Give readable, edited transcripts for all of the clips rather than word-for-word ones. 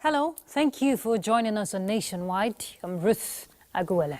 Hello, thank you for joining us on Nationwide. I'm Ruth Aguele.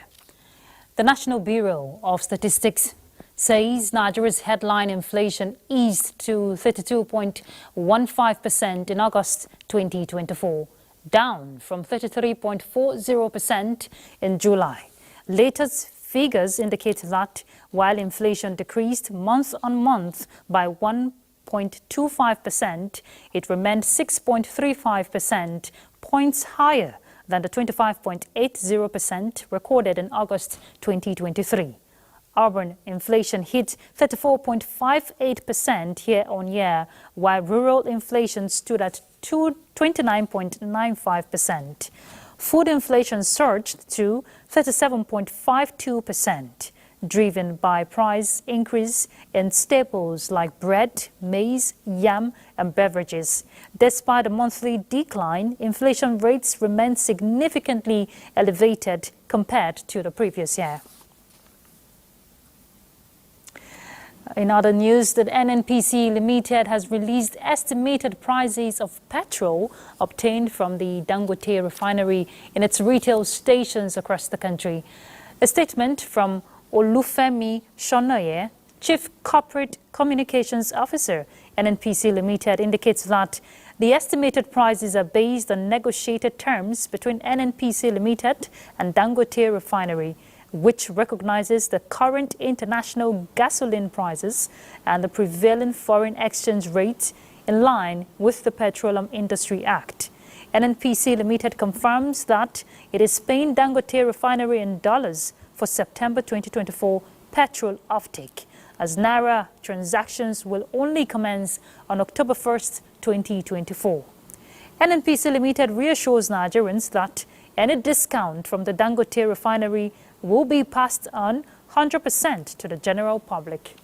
The National Bureau of Statistics says Nigeria's headline inflation eased to 32.15% in August 2024, down from 33.40% in July. Latest figures indicate that while inflation decreased month on month by 1.25%, it remained 6.35% points higher than the 25.80% recorded in August 2023. Urban inflation hit 34.58% year-on-year, while rural inflation stood at 29.95%. Food inflation surged to 37.52%. driven by price increase in staples like bread, maize, yam, and beverages. Despite a monthly decline, inflation rates remain significantly elevated compared to the previous year. In other news, the NNPC Limited has released estimated prices of petrol obtained from the Dangote refinery in its retail stations across the country. A statement from Olufemi Shonoye, Chief Corporate Communications Officer, NNPC Limited, indicates that the estimated prices are based on negotiated terms between NNPC Limited and Dangote Refinery, which recognizes the current international gasoline prices and the prevailing foreign exchange rate in line with the Petroleum Industry Act. NNPC Limited confirms that it is paying Dangote Refinery in dollars for September 2024 petrol offtake, as Naira transactions will only commence on October 1st, 2024. NNPC Limited reassures Nigerians that any discount from the Dangote Refinery will be passed on 100% to the general public.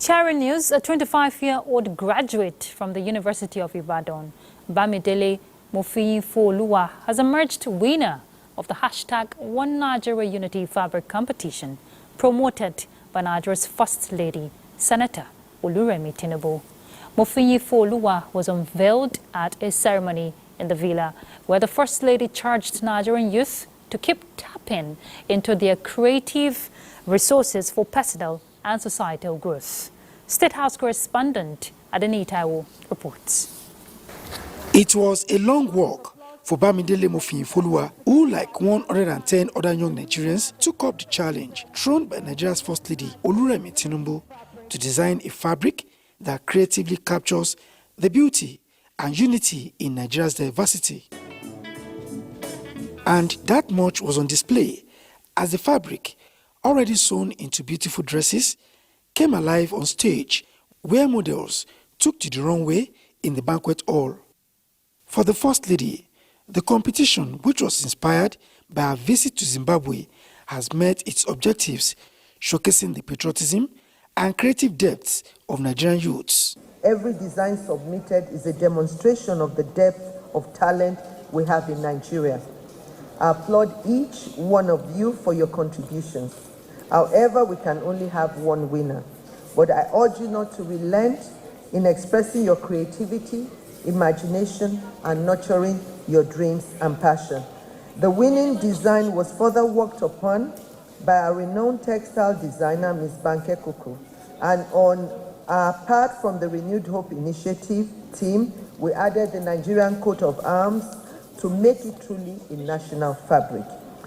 Sharing news, a 25-year-old graduate from the University of Ibadan, Bamidele Mofiyin-Foluwa, has emerged winner of the hashtag One Nigeria Unity Fabric competition, promoted by Nigeria's First Lady, Senator Oluremi Tinubu. Mofiyin-Foluwa was unveiled at a ceremony in the villa, where the First Lady charged Nigerian youth to keep tapping into their creative resources for personal and societal growth. State House correspondent Adeni Taiwo reports. It was a long walk for Bamidele Mofiyin-Foluwa, who, like 110 other young Nigerians, took up the challenge thrown by Nigeria's First Lady Oluremi Tinubu to design a fabric that creatively captures the beauty and unity in Nigeria's diversity. And that much was on display as the fabric, already sewn into beautiful dresses, came alive on stage, where models took to the runway in the banquet hall. For the First Lady, the competition, which was inspired by her visit to Zimbabwe, has met its objectives, showcasing the patriotism and creative depths of Nigerian youths. Every design submitted is a demonstration of the depth of talent we have in Nigeria. I applaud each one of you for your contributions. However, we can only have one winner. But I urge you not to relent in expressing your creativity, imagination, and nurturing your dreams and passion. The winning design was further worked upon by a renowned textile designer, Ms. Banke Kuku. And apart from the Renewed Hope Initiative team, we added the Nigerian coat of arms to make it truly a national fabric.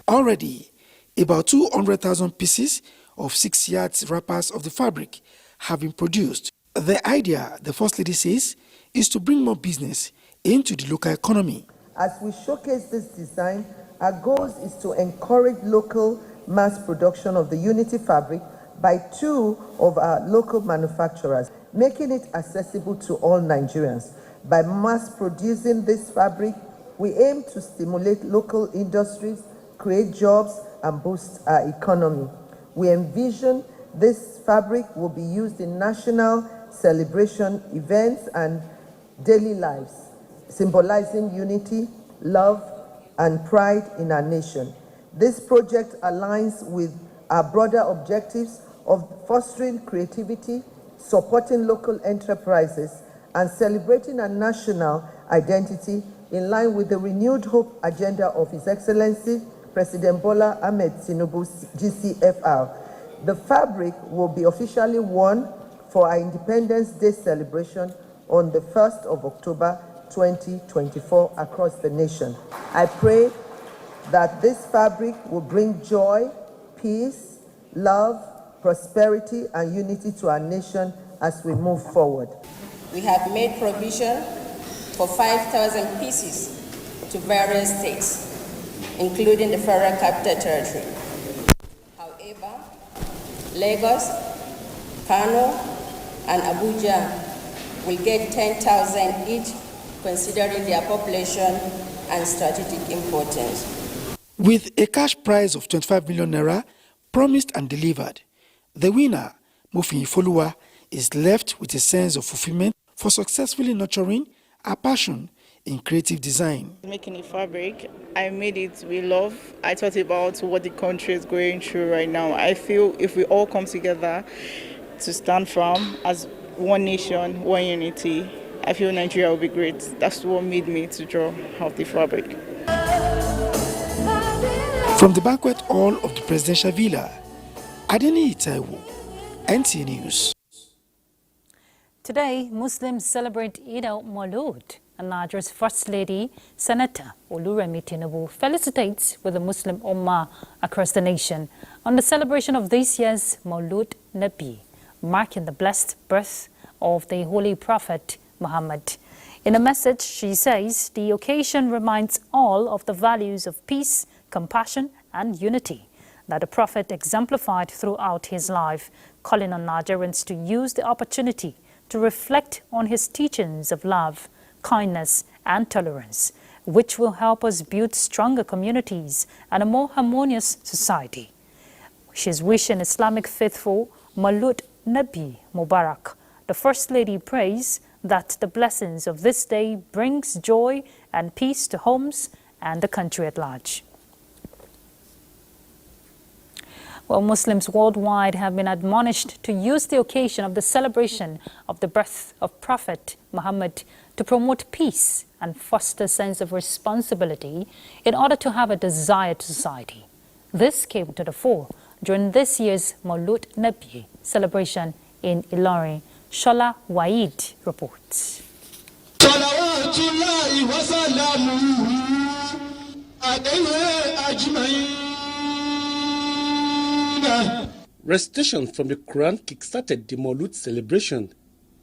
Already, about 200,000 pieces of 6 yards wrappers of the fabric have been produced. The idea, the First Lady says, is to bring more business into the local economy. As we showcase this design, our goal is to encourage local mass production of the Unity fabric by 2 of our local manufacturers, making it accessible to all Nigerians. By mass producing this fabric, we aim to stimulate local industries, create jobs, and boost our economy. We envision this fabric will be used in national celebration events and daily lives, symbolizing unity, love, and pride in our nation. This project aligns with our broader objectives of fostering creativity, supporting local enterprises, and celebrating our national identity in line with the renewed hope agenda of His Excellency President Bola Ahmed Tinubu, GCFR. The fabric will be officially worn for our Independence Day celebration on the 1st of October 2024 across the nation. I pray that this fabric will bring joy, peace, love, prosperity, and unity to our nation as we move forward. We have made provision for 5,000 pieces to various states, including the Federal Capital Territory. However, Lagos, Kano, and Abuja will get 10,000 each, considering their population and strategic importance. With a cash prize of 25 million naira promised and delivered, the winner, Mufin Ifoluwa, is left with a sense of fulfillment for successfully nurturing a passion in creative design. Making a fabric, I made it with love. I thought about what the country is going through right now. I feel if we all come together to stand firm as one nation, one unity, I feel Nigeria will be great. That's what made me to draw out the fabric. From the banquet hall of the presidential villa, Adeni Itaiwo, NTA News. Today, Muslims celebrate Eid al-Maulud, and Nigeria's First Lady, Senator Oluremi Tinubu, felicitates with the Muslim Ummah across the nation on the celebration of this year's Maulud Nabi, marking the blessed birth of the Holy Prophet Muhammad. In a message, she says the occasion reminds all of the values of peace, compassion, and unity that the Prophet exemplified throughout his life, calling on Nigerians to use the opportunity to reflect on his teachings of love, kindness, and tolerance, which will help us build stronger communities and a more harmonious society. She's wishing Islamic faithful Maulud Nabi Mubarak. The First Lady prays that the blessings of this day brings joy and peace to homes and the country at large. Well, Muslims worldwide have been admonished to use the occasion of the celebration of the birth of Prophet Muhammad to promote peace and foster a sense of responsibility in order to have a desired society. This came to the fore during this year's Maulud Nabi celebration in Ilorin. Shola Waid reports. Recitation from the Quran kick-started the Maulud celebration.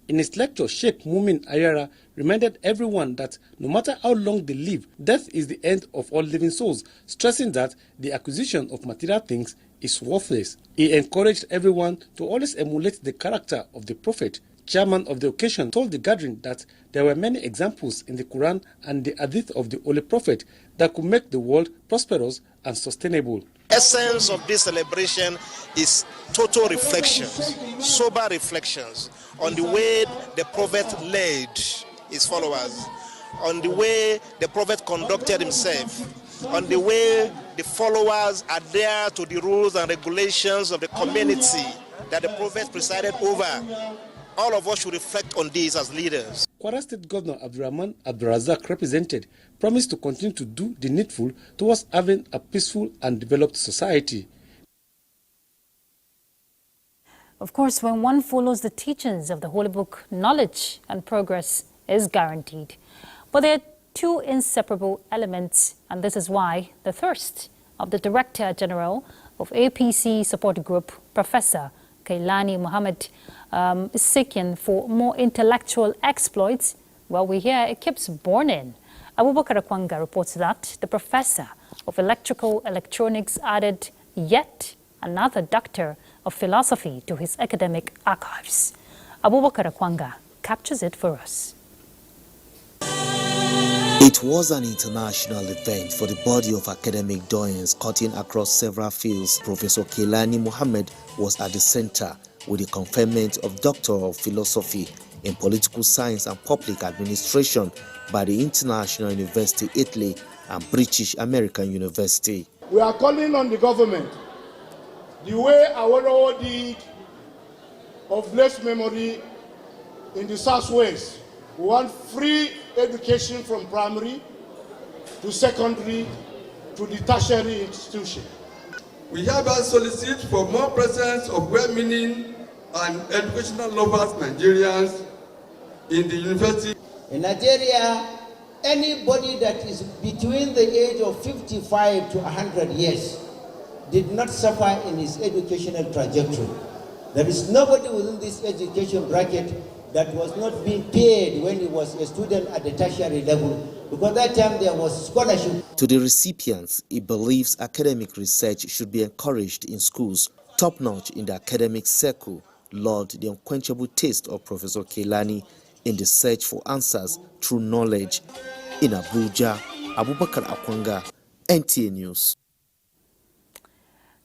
In his lecture, Sheikh Mumin Ayara reminded everyone that no matter how long they live, death is the end of all living souls, stressing that the acquisition of material things is worthless. He encouraged everyone to always emulate the character of the Prophet. Chairman of the occasion told the gathering that there were many examples in the Quran and the Hadith of the Holy Prophet that could make the world prosperous and sustainable. Essence of this celebration is total reflections, sober reflections on the way the Prophet led his followers, on the way the Prophet conducted himself, on the way the followers adhere to the rules and regulations of the community that the Prophet presided over. All of us should reflect on these as leaders. Kwara State Governor Abdurrahman Abdurazak represented promised to continue to do the needful towards having a peaceful and developed society. Of course, when one follows the teachings of the Holy Book, knowledge and progress is guaranteed. But there are two inseparable elements, and this is why the thirst of the Director General of APC Support Group, Professor Kailani Mohammed is seeking for more intellectual exploits. Well, we hear it keeps burning. Abubakar Akwanga reports that the professor of electrical electronics added yet another doctor of philosophy to his academic archives. Abubakar Akwanga captures it for us. It was an international event for the body of academic doyens cutting across several fields. Professor Kailani Mohammed was at the center with the conferment of Doctor of Philosophy in Political Science and Public Administration by the International University Italy and British American University. We are calling on the government, the way Awolowo did of blessed memory in the Southwest. We want free education from primary to secondary to the tertiary institution. We hereby solicit for more presence of well-meaning and educational lovers Nigerians in the university. In Nigeria, anybody that is between the age of 55 to 100 years did not suffer in his educational trajectory. There is nobody within this education bracket that was not being paid when he was a student at the tertiary level, because that time there was scholarship. To the recipients, he believes academic research should be encouraged in schools. Top-notch in the academic circle, lulled the unquenchable taste of Professor Kailani in the search for answers through knowledge. In Abuja, Abubakar Akwanga, NTA News.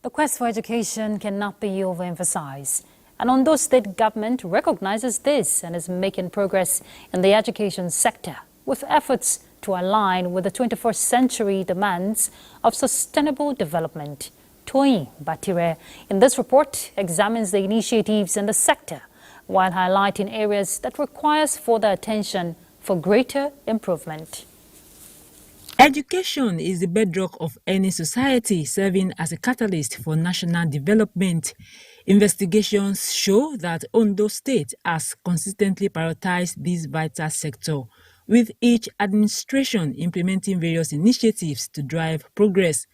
The quest for education cannot be overemphasized. And Ondo State government recognizes this and is making progress in the education sector with efforts to align with the 21st century demands of sustainable development. Toyin Batire in this report examines the initiatives in the sector while highlighting areas that requires further attention for greater improvement. Education is the bedrock of any society, serving as a catalyst for national development. Investigations show that Ondo State has consistently prioritized this vital sector, with each administration implementing various initiatives to drive progress.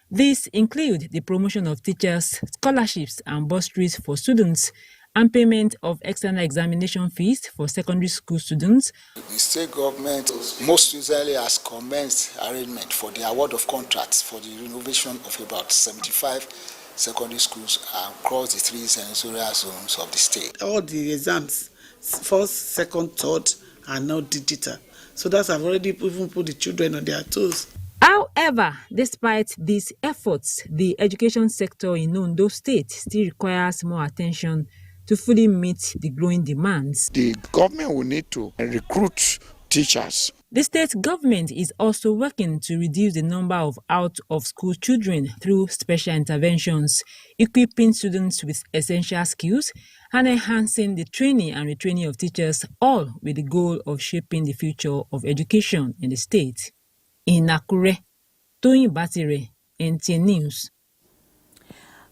These include the promotion of teachers, scholarships and bursaries for students, and payment of external examination fees for secondary school students. The state government most recently has commenced arrangement for the award of contracts for the renovation of about 75 secondary schools across the 3 senatorial zones of the state. All the exams, first, second, third, are now digital. So that's I've already even put the children on their toes. However, despite these efforts, the education sector in Ondo State still requires more attention to fully meet the growing demands. The government will need to recruit teachers. The state government is also working to reduce the number of out-of-school children through special interventions, equipping students with essential skills, and enhancing the training and retraining of teachers, all with the goal of shaping the future of education in the state. In Akure, Toyin Batire, NTA News.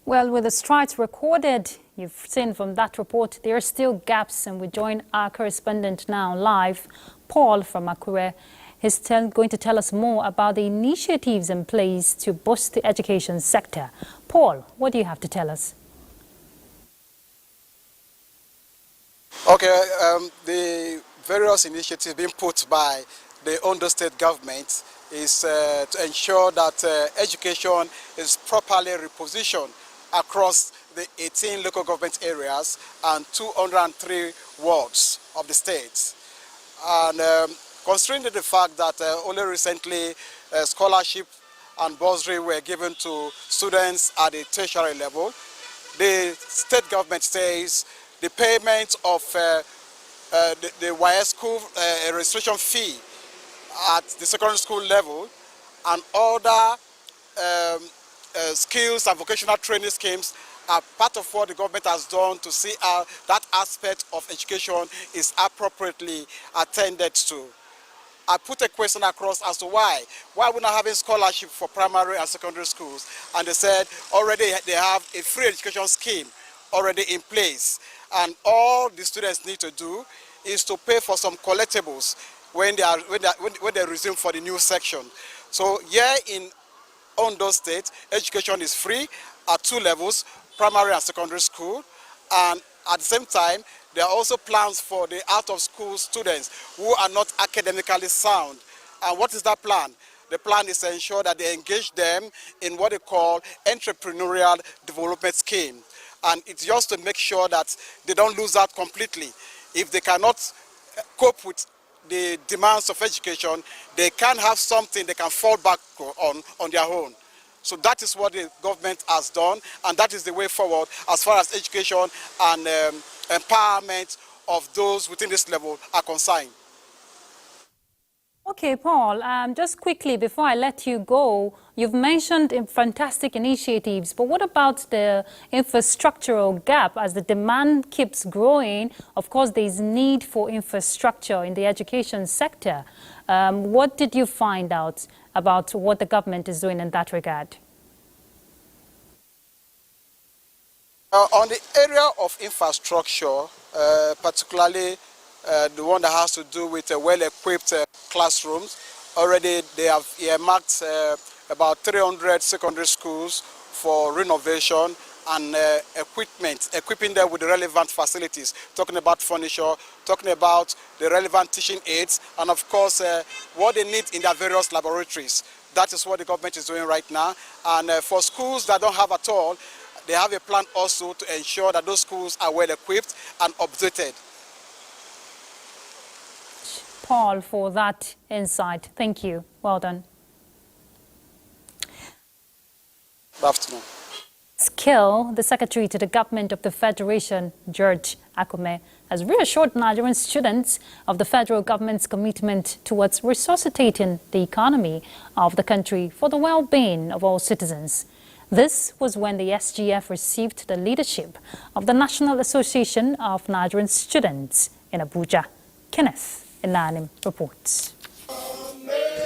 Well, with the strides recorded, you've seen from that report, there are still gaps, and we join our correspondent now live, Paul from Akure. He's going to tell us more about the initiatives in place to boost the education sector. Paul, what do you have to tell us? Okay, the various initiatives being put by the Ondo State government is to ensure that education is properly repositioned across the 18 local government areas and 203 wards of the state. And considering the fact that only recently scholarship and bursary were given to students at the tertiary level, the state government says the payment of the YS school registration fee at the secondary school level and other skills and vocational training schemes are part of what the government has done to see how that aspect of education is appropriately attended to. I put a question across as to why we're not having scholarship for primary and secondary schools, and they said already they have a free education scheme already in place, and all the students need to do is to pay for some collectibles when they resume for the new section. So here in Ondo State, education is free at 2 levels, primary and secondary school, And at the same time, there are also plans for the out-of-school students who are not academically sound. And what is that plan? The plan is to ensure that they engage them in what they call entrepreneurial development scheme. And it's just to make sure that they don't lose out completely. If they cannot cope with the demands of education, they can have something they can fall back on their own. So that is what the government has done, and that is the way forward as far as education and empowerment of those within this level are concerned. Okay, Paul, just quickly before I let you go, you've mentioned fantastic initiatives, but what about the infrastructural gap? As the demand keeps growing, of course, there's need for infrastructure in the education sector. What did you find out about what the government is doing in that regard? On the area of infrastructure, particularly the one that has to do with well-equipped classrooms, already they have earmarked about 300 secondary schools for renovation and equipping them with the relevant facilities, talking about furniture, talking about the relevant teaching aids, and of course what they need in their various laboratories. That is what the government is doing right now. And for schools that don't have at all, they have a plan also to ensure that those schools are well equipped and updated. Paul, for that insight. Thank you. Well done. Good afternoon. Skill, the Secretary to the Government of the Federation, George Akume, has reassured Nigerian students of the federal government's commitment towards resuscitating the economy of the country for the well-being of all citizens. This was when the SGF received the leadership of the National Association of Nigerian Students in Abuja. Kenneth Inanim reports.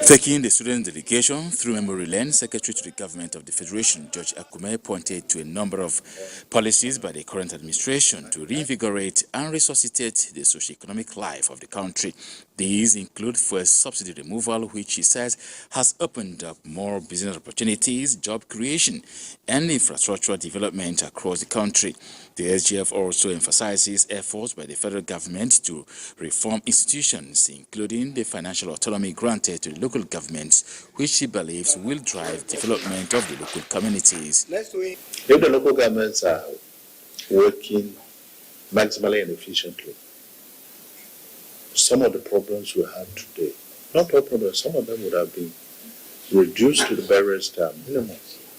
Taking the student delegation through memory lane, Secretary to the Government of the Federation, George Akume, pointed to a number of policies by the current administration to reinvigorate and resuscitate the socio-economic life of the country. These include fuel subsidy removal, which he says has opened up more business opportunities, job creation, and infrastructural development across the country. The SGF also emphasizes efforts by the federal government to reform institutions, including the financial autonomy granted to the local governments, which he believes will drive development of the local communities. If the local governments are working maximally and efficiently, some of the problems we have today, not all problems, some of them would have been reduced to the barest minimum.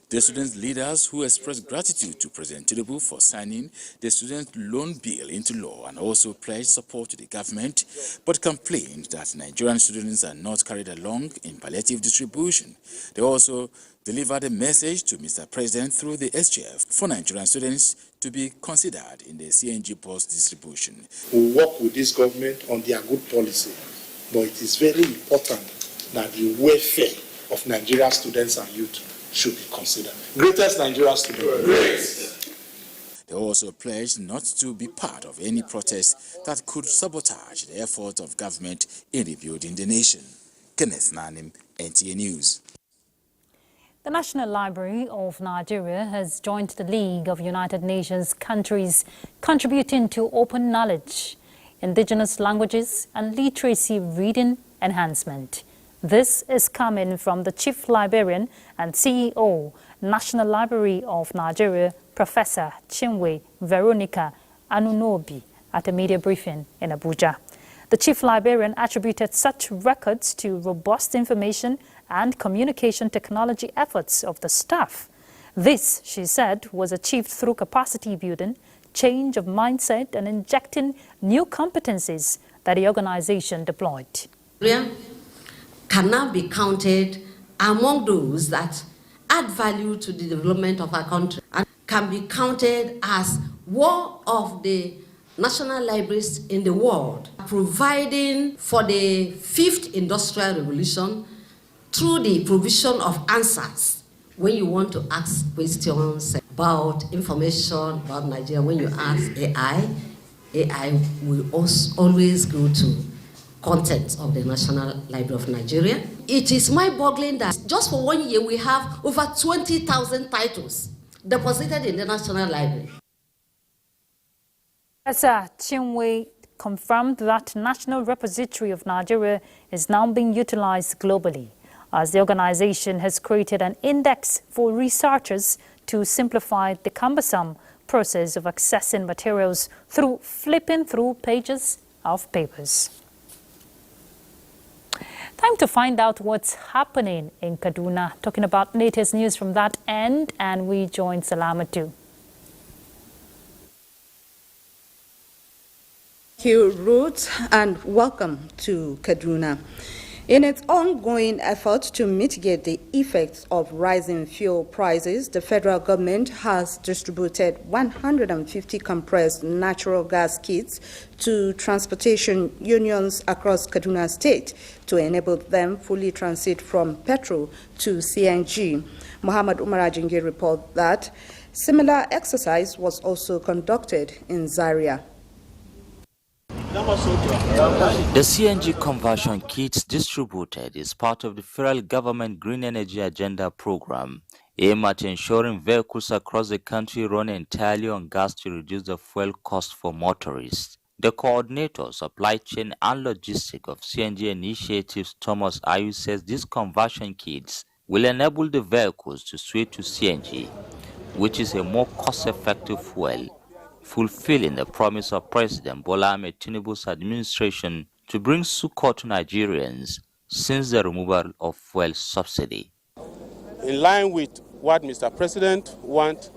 The student leaders who expressed gratitude to President Tinubu for signing the student loan bill into law and also pledged support to the government, but complained that Nigerian students are not carried along in palliative distribution. They also delivered a message to Mr. President through the SGF for Nigerian students to be considered in the CNG bus distribution. We work with this government on their good policy, but it is very important that the welfare of Nigerian students and youth should be considered. Greatest Nigerian student. Great. They also pledged not to be part of any protest that could sabotage the efforts of government in rebuilding the nation. Kenneth Nanim, NTA News. The National Library of Nigeria has joined the League of United Nations countries contributing to open knowledge, indigenous languages and literacy reading enhancement. This is coming from the Chief Librarian and CEO, National Library of Nigeria, Professor Chinwe Veronica Anunobi, at a media briefing in Abuja. The Chief Librarian attributed such records to robust information and communication technology efforts of the staff. This, she said, was achieved through capacity building, change of mindset, and injecting new competencies that the organization deployed. Can now be counted among those that add value to the development of our country and can be counted as one of the national libraries in the world, providing for the 5th industrial revolution through the provision of answers when you want to ask questions about information about Nigeria. When you ask AI will always go to content of the National Library of Nigeria. It is mind-boggling that just for 1 year we have over 20,000 titles deposited in the National Library. Professor Chinwe confirmed that National Repository of Nigeria is now being utilized globally, as the organization has created an index for researchers to simplify the cumbersome process of accessing materials through flipping through pages of papers. Time to find out what's happening in Kaduna. Talking about latest news from that end, and we join Salamatu. Thank you, Ruth, and welcome to Kaduna. In its ongoing effort to mitigate the effects of rising fuel prices, the federal government has distributed 150 compressed natural gas kits to transportation unions across Kaduna State to enable them fully transit from petrol to CNG. Muhammad Umar Ajingi reports that similar exercise was also conducted in Zaria. The CNG conversion kits distributed is part of the federal government Green Energy Agenda program, aimed at ensuring vehicles across the country run entirely on gas to reduce the fuel cost for motorists. The coordinator, supply chain and logistics of CNG initiatives, Thomas Ayu, says these conversion kits will enable the vehicles to switch to CNG, which is a more cost-effective fuel, fulfilling the promise of President Bola Ahmed Tinubu's administration to bring succor to Nigerians since the removal of fuel subsidy. In line with what Mr. President wants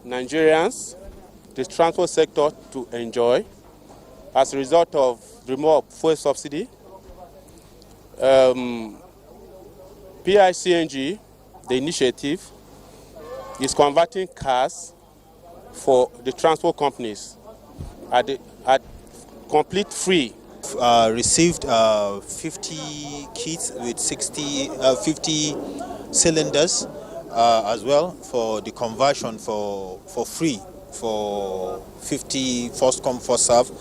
Nigerians, the transport sector to enjoy as a result of the removal of fuel subsidy, PICNG, the initiative, is converting cars for the transport companies at complete free. Received 50 kits with 50 cylinders as well for the conversion for free for 50 first come first serve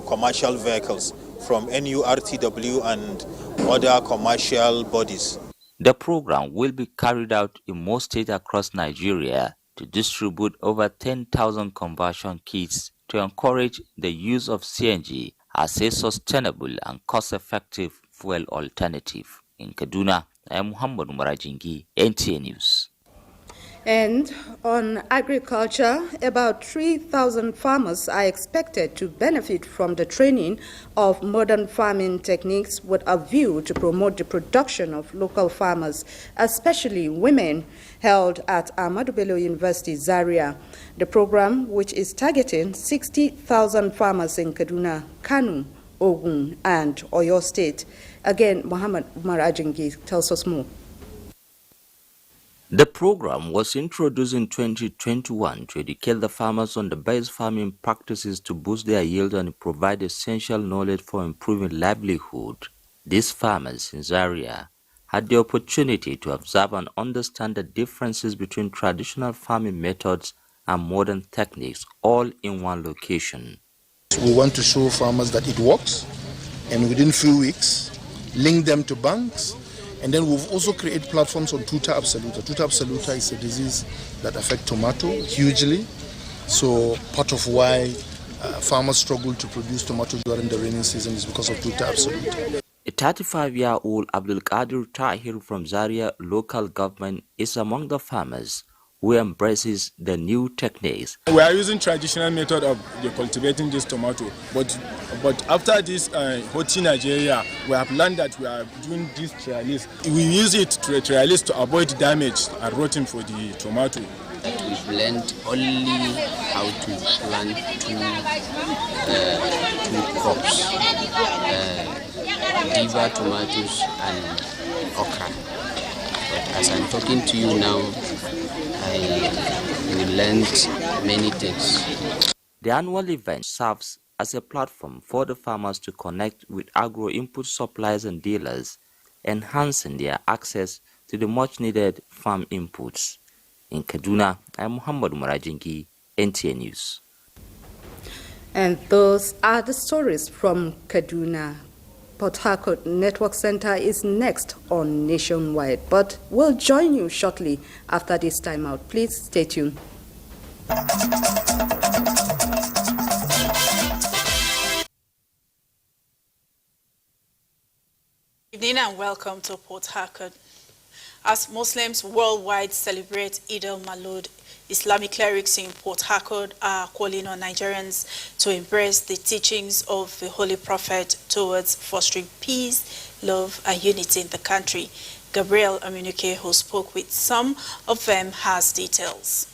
commercial vehicles from NURTW and other commercial bodies. The program will be carried out in most states across Nigeria to distribute over 10,000 conversion kits to encourage the use of CNG as a sustainable and cost-effective fuel alternative. In Kaduna, I am Muhammad Marajingi, NTA News. And on agriculture, about 3,000 farmers are expected to benefit from the training of modern farming techniques with a view to promote the production of local farmers, especially women, held at Ahmadu Bello University, Zaria. The program, which is targeting 60,000 farmers in Kaduna, Kano, Ogun, and Oyo State. Again, Muhammad Umar Ajingi tells us more. The program was introduced in 2021 to educate the farmers on the best farming practices to boost their yield and provide essential knowledge for improving livelihood. These farmers in Zaria had the opportunity to observe and understand the differences between traditional farming methods and modern techniques, all in one location. We want to show farmers that it works, and within few weeks, link them to banks. And then we've also created platforms on tuta absoluta. Tuta absoluta is a disease that affects tomato hugely. So part of why farmers struggle to produce tomato during the rainy season is because of tuta absoluta. A 35-year-old Abdul Qadir Tahir from Zaria local government is among the farmers who embraces the new techniques. We are using traditional method of cultivating this tomato, but after this hot in Nigeria, we have learned that we are doing this trialis. We use it to trialis to avoid damage and rotting for the tomato. We've learned only how to plant two crops, diva tomatoes and okra. But as I'm talking to you now, we learned many things. The annual event serves as a platform for the farmers to connect with agro-input suppliers and dealers, enhancing their access to the much-needed farm inputs. In Kaduna, I'm Muhammad Marajingi, NTA News. And those are the stories from Kaduna. Port Harcourt Network Center is next on Nationwide, but we'll join you shortly after this timeout. Please stay tuned. evening and welcome to Port Harcourt. As Muslims worldwide celebrate Eid al-Maulud, Islamic clerics in Port Harcourt are calling on Nigerians to embrace the teachings of the Holy Prophet towards fostering peace, love and unity in the country. Gabriel Amunike, who spoke with some of them, has details.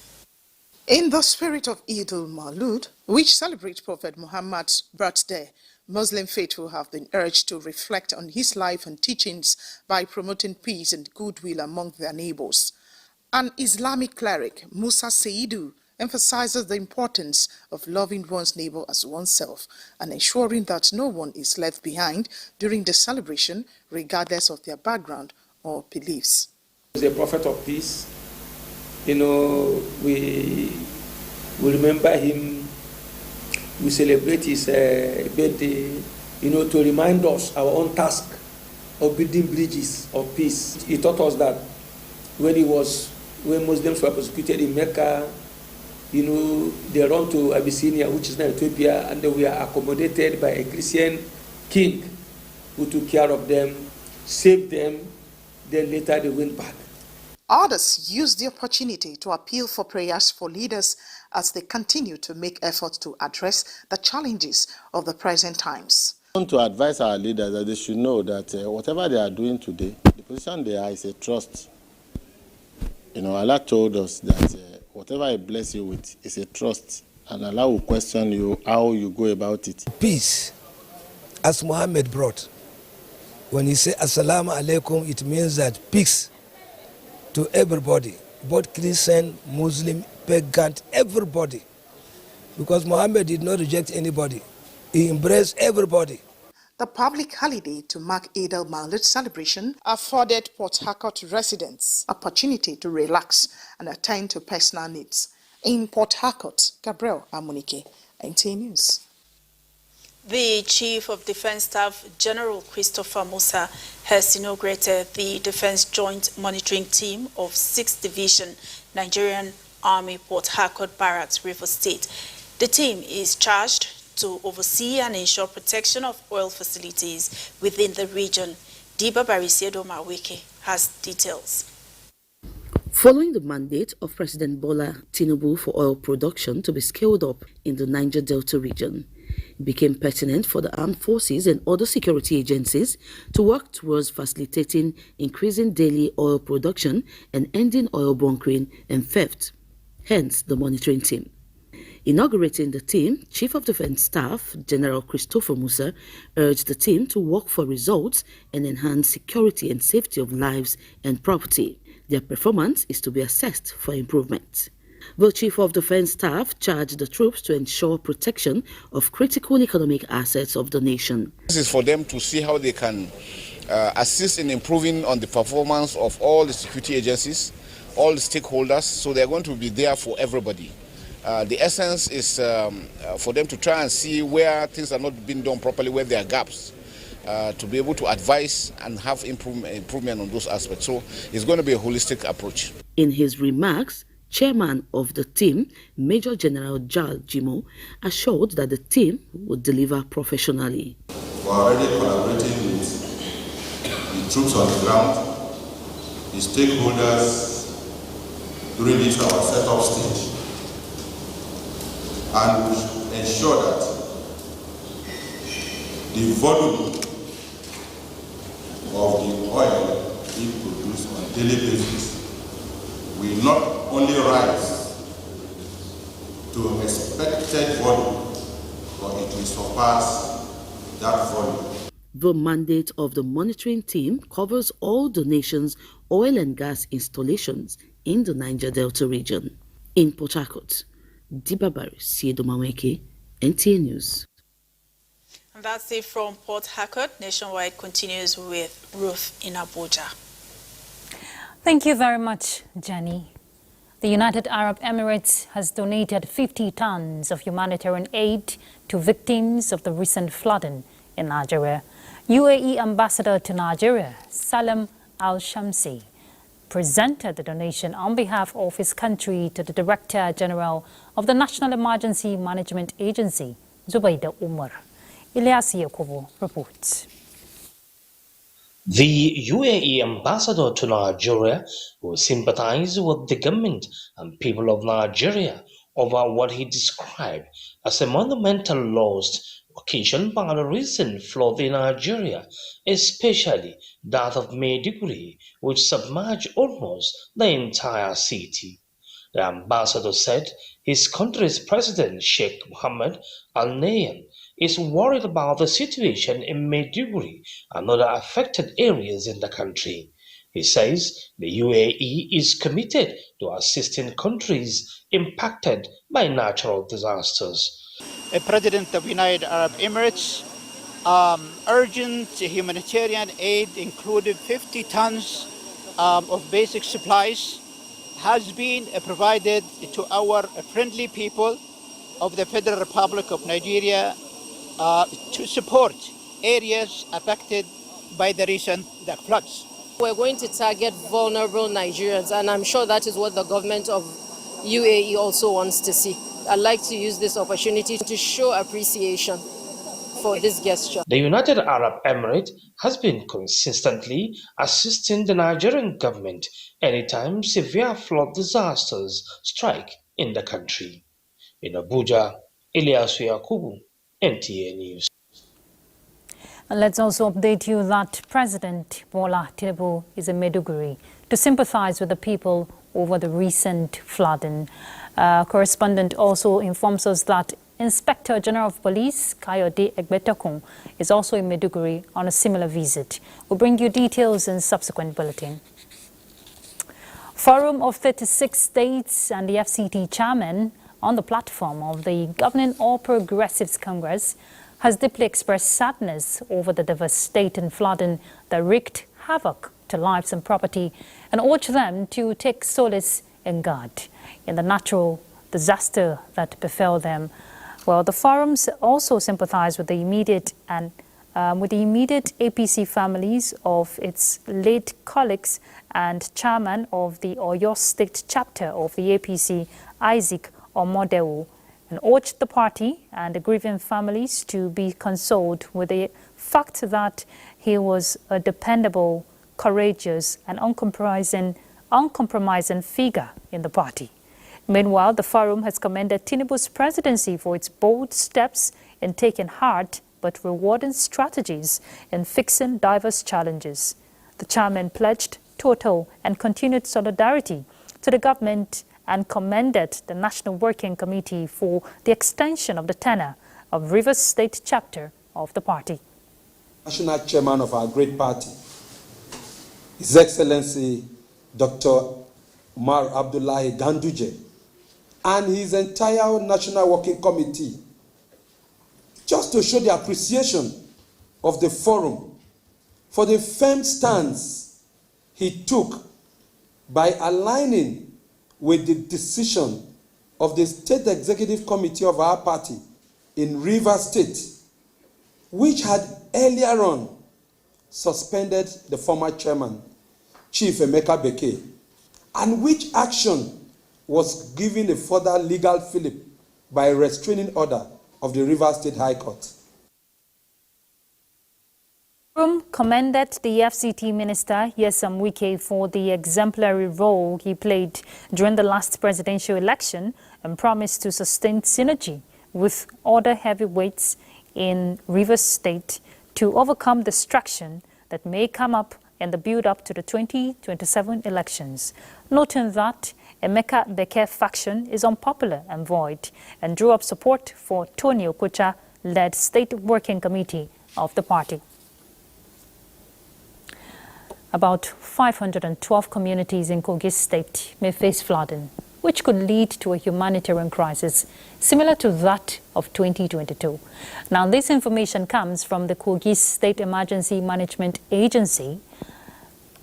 In the spirit of Eid al-Maulud, which celebrates Prophet Muhammad's birthday, Muslim faithful have been urged to reflect on his life and teachings by promoting peace and goodwill among their neighbors. An Islamic cleric, Musa Seidu, emphasizes the importance of loving one's neighbor as oneself and ensuring that no one is left behind during the celebration, regardless of their background or beliefs. He's a prophet of peace. You know, we remember him. We celebrate his birthday, you know, to remind us our own task of building bridges of peace. He taught us that when Muslims were persecuted in Mecca, you know, they ran to Abyssinia, which is now Ethiopia, and they were accommodated by a Christian king who took care of them, saved them, then later they went back. Others used the opportunity to appeal for prayers for leaders as they continue to make efforts to address the challenges of the present times. I want to advise our leaders that they should know that whatever they are doing today, the position they are is a trust. You know, Allah told us that whatever I bless you with is a trust, and Allah will question you how you go about it. Peace, as Muhammad brought, when he said Assalamu alaikum, it means that peace to everybody, both Christian, Muslim, pagan, everybody. Because Muhammad did not reject anybody. He embraced everybody. The public holiday to mark Eid al-Maulud celebration afforded Port Harcourt residents opportunity to relax and attend to personal needs. In Port Harcourt, Gabriel Amunike, NTA News. The Chief of Defense Staff, General Christopher Musa, has inaugurated the Defense Joint Monitoring Team of 6th Division, Nigerian Army, Port Harcourt Barracks, River State. The team is charged to oversee and ensure protection of oil facilities within the region. Diba Barisiedo Maweke has details. Following the mandate of President Bola Tinubu for oil production to be scaled up in the Niger Delta region, it became pertinent for the armed forces and other security agencies to work towards facilitating increasing daily oil production and ending oil bunkering and theft, hence the monitoring team. Inaugurating the team, Chief of Defense Staff, General Christopher Musa, urged the team to work for results and enhance security and safety of lives and property. Their performance is to be assessed for improvement. The Chief of Defense Staff charged the troops to ensure protection of critical economic assets of the nation. This is for them to see how they can assist in improving on the performance of all the security agencies, all the stakeholders, so they're going to be there for everybody. The essence is for them to try and see where things are not being done properly, where there are gaps, to be able to advise and have improvement on those aspects. So it's going to be a holistic approach. In his remarks, Chairman of the team, Major General Jal Jimo, assured that the team would deliver professionally. We are already collaborating with the troops on the ground, the stakeholders during this our setup stage, and we should ensure that the volume of the oil being produced on a daily basis will not only rise to expected volume, but it will surpass that volume. The mandate of the monitoring team covers all the nation's oil and gas installations in the Niger Delta region. In Port Harcourt, Dibabari Siedomaweke, NTA News. And that's it from Port Harcourt. Nationwide continues with Ruth in Abuja. Thank you very much, Jenny. The United Arab Emirates has donated 50 tons of humanitarian aid to victims of the recent flooding in Nigeria. UAE Ambassador to Nigeria, Salam Al-Shamsi, presented the donation on behalf of his country to the Director General of the National Emergency Management Agency, Zubaida Umar. Ilyas Yakubu reports. The UAE ambassador to Nigeria will sympathize with the government and people of Nigeria over what he described as a monumental loss occasioned by the recent flood in Nigeria, especially that of Maiduguri, which submerged almost the entire city. The ambassador said his country's president, Sheikh Mohammed Al Nahyan, is worried about the situation in Maiduguri and other affected areas in the country. He says the UAE is committed to assisting countries impacted by natural disasters. A President of United Arab Emirates urgent humanitarian aid, including 50 tons of basic supplies, has been provided to our friendly people of the Federal Republic of Nigeria to support areas affected by the recent floods. We're going to target vulnerable Nigerians, and I'm sure that is what the government of UAE also wants to see. I'd like to use this opportunity to show appreciation for this gesture. The United Arab Emirates has been consistently assisting the Nigerian government anytime severe flood disasters strike in the country. In Abuja, Ilyasu Yakubu, NTA News. And let's also update you that President Bola Tinubu is in Maiduguri to sympathize with the people over the recent flooding. Correspondent also informs us that Inspector General of Police Kayode Egbetakun is also in Maiduguri on a similar visit. We'll bring you details in subsequent bulletin. Forum of 36 states and the FCT chairman on the platform of the Governing All Progressives Congress has deeply expressed sadness over the devastating flooding that wreaked havoc to lives and property and urged them to take solace in God in the natural disaster that befell them. Well, the forums also sympathize with the immediate APC families of its late colleagues and chairman of the Oyo State chapter of the APC, Isaac Omodewu, and urged the party and the grieving families to be consoled with the fact that he was a dependable, courageous, and uncompromising figure in the party. Meanwhile, the forum has commended Tinubu's presidency for its bold steps in taking hard but rewarding strategies in fixing diverse challenges. The chairman pledged total and continued solidarity to the government and commended the National Working Committee for the extension of the tenure of Rivers State chapter of the party. National chairman of our great party, His Excellency Dr. Umar Abdullahi Ganduje, and his entire National Working Committee, just to show the appreciation of the forum for the firm stance he took by aligning with the decision of the State Executive Committee of our party in Rivers State, which had earlier on suspended the former chairman, Chief Emeka Beke, and which action was given a further legal fillip by a restraining order of the Rivers State High Court. Commended the FCT Minister Nyesom Wike for the exemplary role he played during the last presidential election and promised to sustain synergy with other heavyweights in Rivers State to overcome distraction that may come up in the build-up to the 2027 elections, noting that Emeka Beke faction is unpopular and void, and drew up support for Tony Okocha-led State Working Committee of the party. About 512 communities in Kogi State may face flooding, which could lead to a humanitarian crisis similar to that of 2022. Now, this information comes from the Kogi State Emergency Management Agency.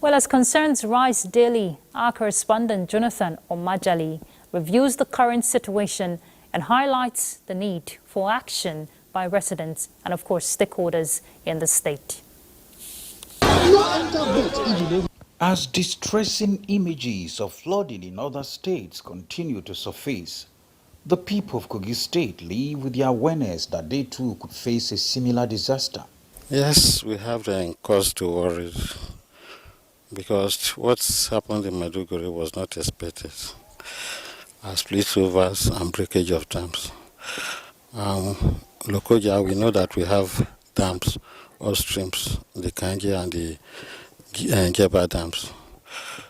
Well, as concerns rise daily, our correspondent Jonathan Omajali reviews the current situation and highlights the need for action by residents and, of course, stakeholders in the state. As distressing images of flooding in other states continue to surface, the people of Kogi State live with the awareness that they too could face a similar disaster. Yes, we have cause to worry because what's happened in Maiduguri was not expected. Split-overs and breakage of dams. Lokoja, we know that we have dams or streams, the Kanje and the Geba dams.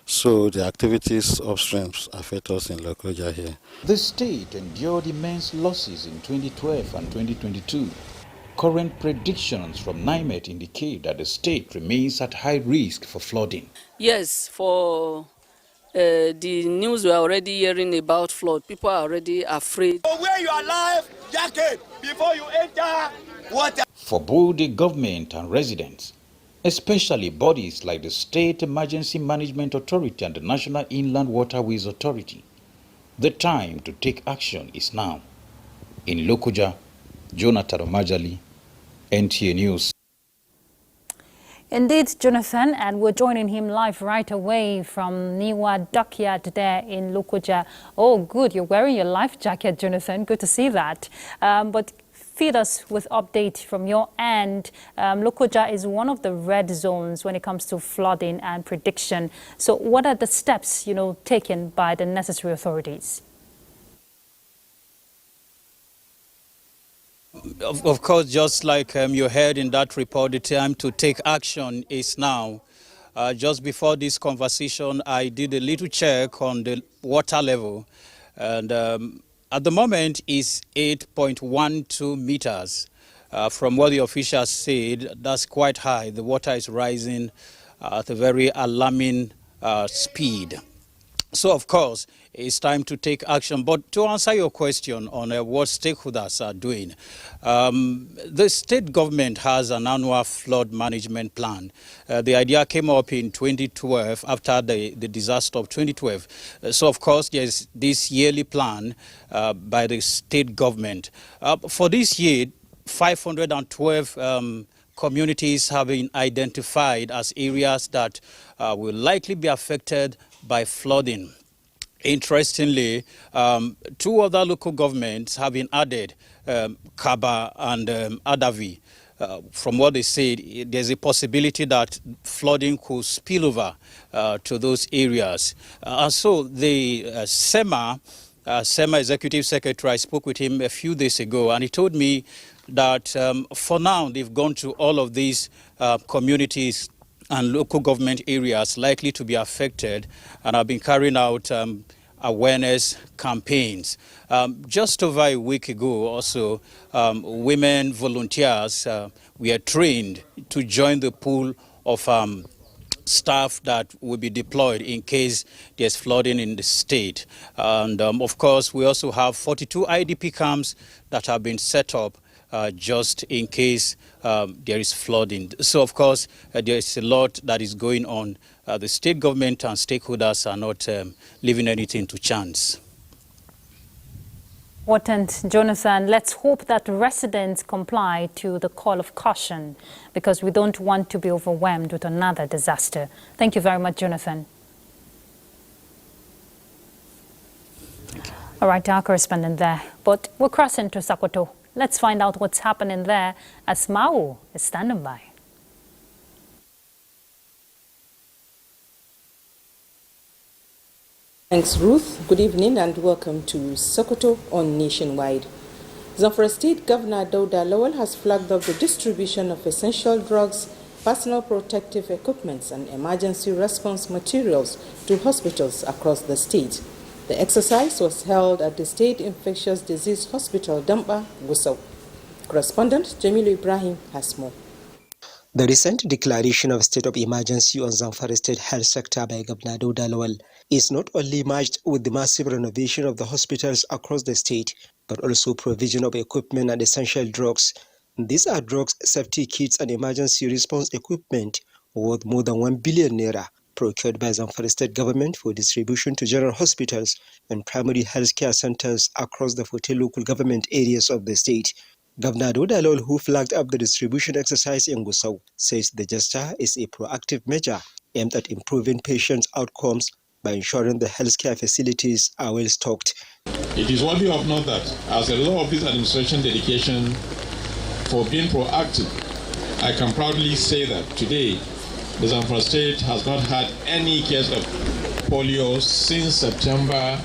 So the activities upstream affect us in Lokoja here. The state endured immense losses in 2012 and 2022. Current predictions from NIMET indicate that the state remains at high risk for flooding. Yes, for the news we're already hearing about flood, people are already afraid. Wear your life jacket before you enter water. For both the government and residents, especially bodies like the State Emergency Management Authority and the National Inland Waterways Authority, the time to take action is now. In Lokoja, Jonathan Omajali, NTA News. Indeed, Jonathan, and we're joining him live right away from Niwa Dockyard there in Lokoja. Oh, good, you're wearing your life jacket, Jonathan. Good to see that. But feed us with update from your end. Lokoja is one of the red zones when it comes to flooding and prediction. So what are the steps, taken by the necessary authorities? Of course, just like you heard in that report, the time to take action is now. Just before this conversation, I did a little check on the water level, and at the moment it's 8.12 meters. From what the officials said, that's quite high. The water is rising at a very alarming speed. So, of course, it's time to take action. But to answer your question on what stakeholders are doing, the state government has an annual flood management plan. The idea came up in 2012 after the disaster of 2012. So, of course, there's this yearly plan by the state government. For this year, 512 communities have been identified as areas that will likely be affected by flooding. Interestingly, two other local governments have been added, Kaba and Adavi. From what they said, there's a possibility that flooding could spill over to those areas. And so the SEMA Executive Secretary, I spoke with him a few days ago, and he told me that for now they've gone to all of these communities and local government areas likely to be affected, and have been carrying out awareness campaigns. Just over a week ago also, women volunteers were trained to join the pool of staff that will be deployed in case there's flooding in the state. And of course, we also have 42 IDP camps that have been set up just in case there is flooding. So, of course, there is a lot that is going on. The state government and stakeholders are not leaving anything to chance. Important, Jonathan. Let's hope that residents comply to the call of caution, because we don't want to be overwhelmed with another disaster. Thank you very much, Jonathan. All right, our correspondent there. But we're crossing to Sokoto. Let's find out what's happening there as Mao is standing by. Thanks, Ruth. Good evening and welcome to Sokoto on Nationwide. Zamfara State Governor Dauda Lawal has flagged up the distribution of essential drugs, personal protective equipment and emergency response materials to hospitals across the state. The exercise was held at the State Infectious Disease Hospital, Damba, Gusau. Correspondent Jamilu Ibrahim has more. The recent declaration of state of emergency on Zamfara State health sector by Governor Dauda Lawal is not only matched with the massive renovation of the hospitals across the state, but also provision of equipment and essential drugs. These are drugs, safety kits and emergency response equipment worth more than 1 billion naira, procured by Zamfara State government for distribution to general hospitals and primary health care centers across the 14 local government areas of the state. Governor Dauda Lawal, who flagged up the distribution exercise in Gusau, says the gesture is a proactive measure aimed at improving patients' outcomes by ensuring the healthcare facilities are well stocked. It is worthy of note that as a result of this administration dedication for being proactive I can proudly say that today, the Zamfara State has not had any case of polio since September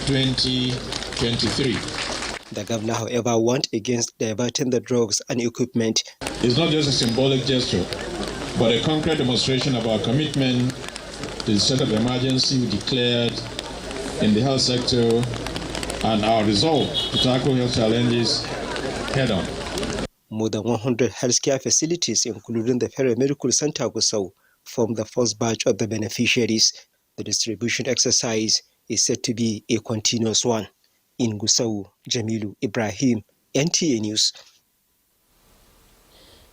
2023. The governor, however, warned against diverting the drugs and equipment. It's not just a symbolic gesture, but a concrete demonstration of our commitment to the state of emergency we declared in the health sector and our resolve to tackle health challenges head-on. More than 100 healthcare facilities, including the Paramedical Center Gusau, form the first batch of the beneficiaries. The distribution exercise is said to be a continuous one. In Gusau, Jamilu Ibrahim, NTA News.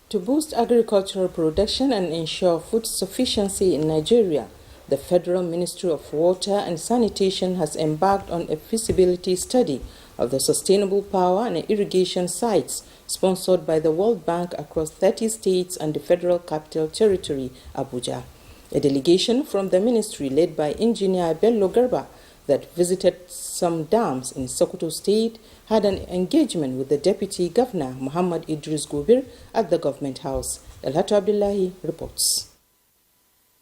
To boost agricultural production and ensure food sufficiency in Nigeria, the Federal Ministry of Water and Sanitation has embarked on a feasibility study of the sustainable power and irrigation sites sponsored by the World Bank across 30 states and the Federal Capital Territory, Abuja. A delegation from the ministry led by Engineer Bello Garba that visited some dams in Sokoto State had an engagement with the Deputy Governor Muhammad Idris Gobir at the Government House. Elhatu Abdullahi reports.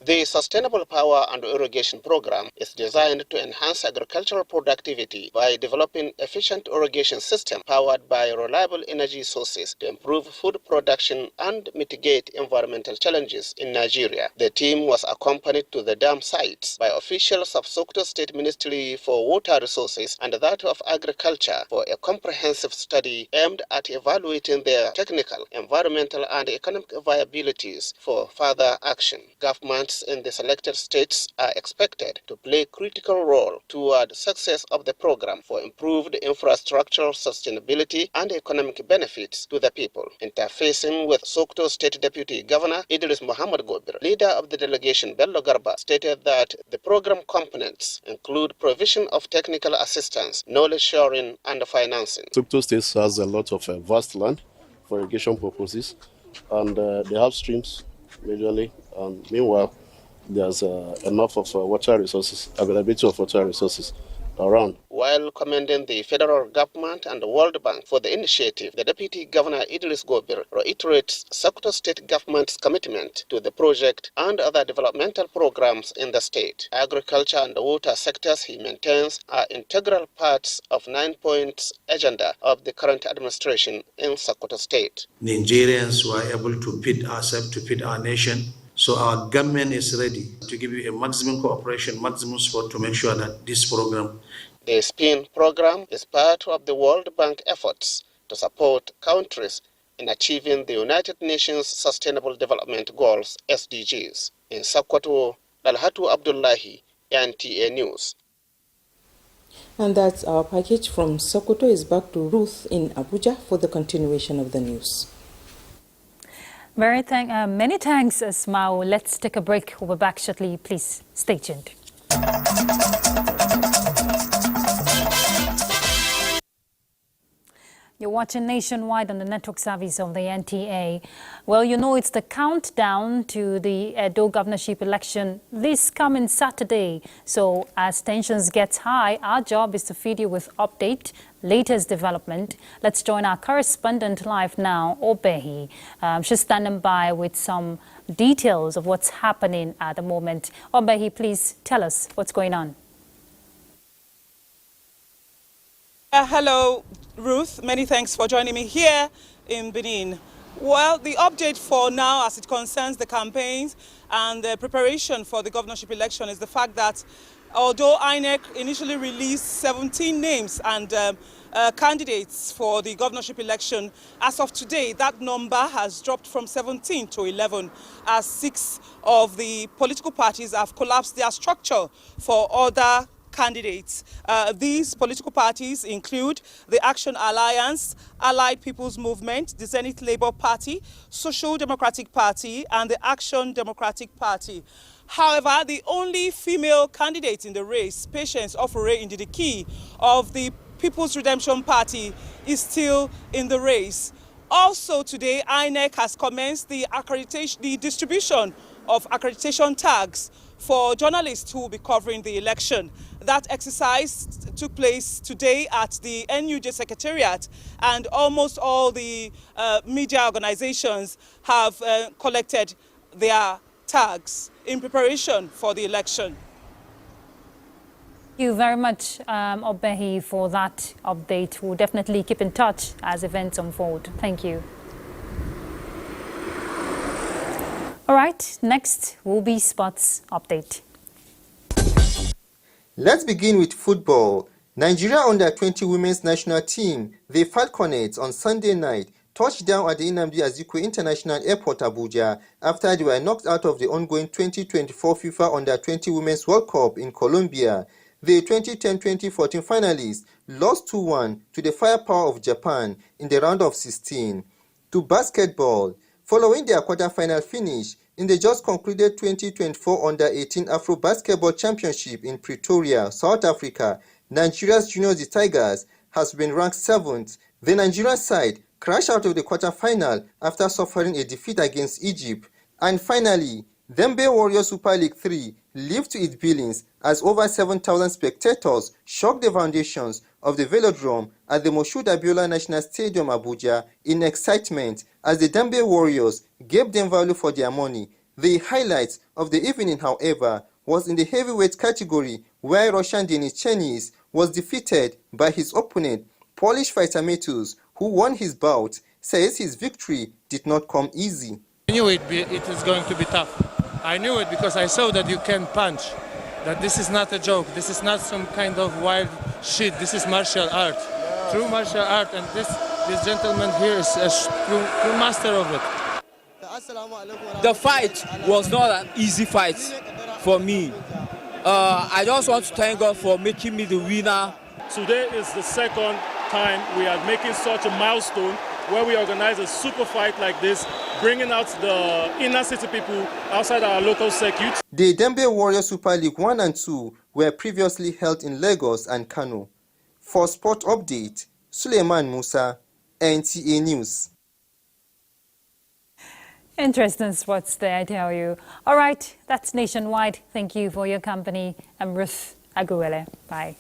The Sustainable Power and Irrigation Program is designed to enhance agricultural productivity by developing efficient irrigation systems powered by reliable energy sources to improve food production and mitigate environmental challenges in Nigeria. The team was accompanied to the dam sites by officials of Sokoto State Ministry for Water Resources and that of Agriculture for a comprehensive study aimed at evaluating their technical, environmental, and economic viabilities for further action. Government in the selected states are expected to play a critical role toward success of the program for improved infrastructural sustainability and economic benefits to the people. Interfacing with Sokoto State Deputy Governor Idris Muhammad Gobir, leader of the delegation Bello Garba, stated that the program components include provision of technical assistance, knowledge sharing, and financing. Sokoto State has a lot of vast land for irrigation purposes, and they have streams majorly, and meanwhile there's enough of water resources, availability of water resources around. While commending the federal government and the World Bank for the initiative, the Deputy Governor Idris Gobir reiterates Sokoto State government's commitment to the project and other developmental programs in the state. Agriculture and the water sectors, he maintains, are integral parts of 9-point agenda of the current administration in Sokoto State. Nigerians were able to feed ourselves, to feed our nation. So our government is ready to give you a maximum cooperation, maximum support to make sure that this program. The SPIN program is part of the World Bank efforts to support countries in achieving the United Nations Sustainable Development Goals, SDGs. In Sokoto, Alhatu Abdullahi, NTA News. And that's our package from Sokoto. Is back to Ruth in Abuja for the continuation of the news. Many thanks, Asmao. Let's take a break. We'll be back shortly. Please stay tuned. You're watching Nationwide on the network service of the NTA. Well, you know, it's the countdown to the Edo governorship election this coming Saturday. So as tensions get high, our job is to feed you with update, latest development. Let's join our correspondent live now, Obehi. She's standing by with some details of what's happening at the moment. Obehi, please tell us what's going on. Hello, Ruth. Many thanks for joining me here in Benin. Well, the update for now as it concerns the campaigns and the preparation for the governorship election is the fact that although INEC initially released 17 names and candidates for the governorship election, as of today, that number has dropped from 17 to 11 as 6 of the political parties have collapsed their structure for other candidates. These political parties include the Action Alliance, Allied People's Movement, the Zenith Labour Party, Social Democratic Party, and the Action Democratic Party. However, the only female candidate in the race, Patience Ofure Ndidiki of the People's Redemption Party, is still in the race. Also today, INEC has commenced the distribution of accreditation tags for journalists who will be covering the election. That exercise took place today at the NUJ Secretariat, and almost all the media organizations have collected their tags in preparation for the election. Thank you very much, Obehi, for that update. We'll definitely keep in touch as events unfold. Thank you. All right, next will be Sports Update. Let's begin with football. Nigeria under-20 women's national team, the Falconets, on Sunday night touched down at the Nnamdi Azikiwe International Airport, Abuja, after they were knocked out of the ongoing 2024 FIFA Under-20 Women's World Cup in Colombia. The 2010-2014 finalists lost 2-1 to the firepower of Japan in the round of 16. To basketball, following their quarter-final finish in the just concluded 2024 Under-18 Afro Basketball Championship in Pretoria, South Africa, Nigeria's Juniors the Tigers has been ranked 7th. The Nigerian side crashed out of the quarter-final after suffering a defeat against Egypt. And finally, Dembe Warriors Super League 3 lived to its billings as over 7,000 spectators shocked the foundations of the Velodrome at the Moshood Abiola National Stadium, Abuja, in excitement as the Dembe Warriors gave them value for their money. The highlight of the evening, however, was in the heavyweight category where Russian Denis Chenis was defeated by his opponent, Polish fighter Metus, who won his bout, says his victory did not come easy. I knew it is going to be tough. I knew it because I saw that you can punch, that this is not a joke, this is not some kind of wild shit, this is martial art, true martial art, and this gentleman here is a true master of it. The fight was not an easy fight for me. I just want to thank God for making me the winner. Today is the second time we are making such a milestone where we organize a super fight like this, bringing out the inner city people outside our local circuit. The Dembe Warriors Super League 1 and 2 were previously held in Lagos and Kano. For Sport Update, Suleiman Musa, NTA News. Interesting spots there, I tell you. All right, that's Nationwide. Thank you for your company. I'm Ruth Aguele. Bye.